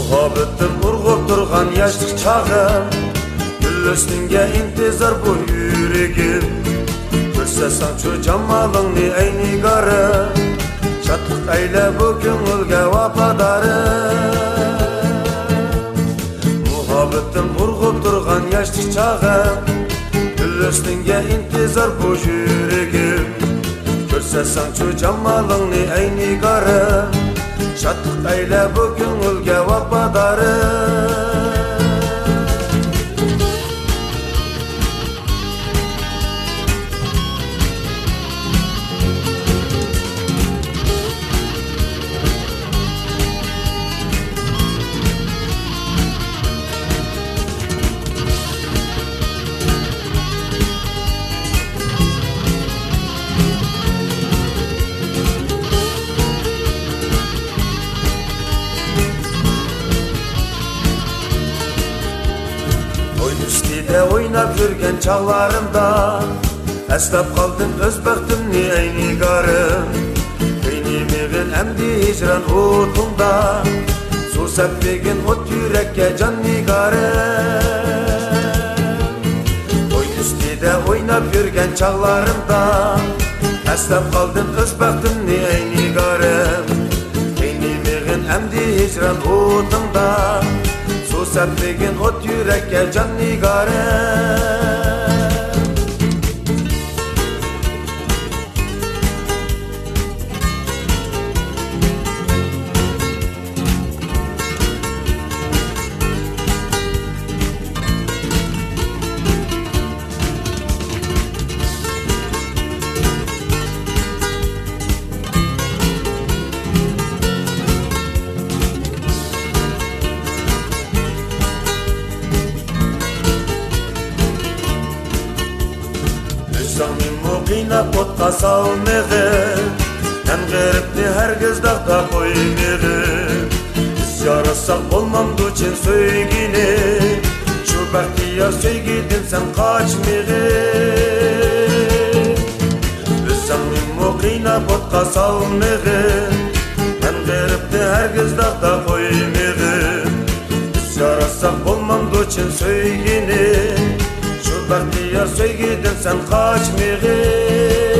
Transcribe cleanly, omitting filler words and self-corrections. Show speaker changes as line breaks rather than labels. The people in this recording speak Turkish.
Muhabbetim urg'ub turgan yoshlik chog'im, gul ustinga intizor bu yuragim. Ko'rsatsang-chu jamolingni ey nigorim, shodlik ayla bu ko'ngilga vafodorim. Muhabbetim urg'ub turgan yoshlik chog'im, gul ustinga intizor bu yuragim. Ko'rsatsang-chu jamolingni ey nigorim, shodlik ayla bu ko'ngilga vafodorim. Üstüde oynap yürgen çağlarımda, eslap kaldım öz bəxtimni ey nigarım. Beynimiğin emdi hicran otunda, su sepbegin ot yürekke can nigarım. Oy üstüde oynap yürgen çağlarımda, eslap kaldım öz bəxtimni ey nigarım. Beynimiğin emdi hicran otunda, sepbegin ot yürekke can nigarım. Canım muqina potqa salmığım, hem garipni herkes dağda koymuğum. Biz yarasak olmam duçin söygini, şu bahtiyar söygidin sen kaçmığım. Canım muqina potqa salmığım, hem garipni herkes dağda koymuğum. Biz yarasak olmam duçin söygini, bahtiyar söygidin sen kaçmığın.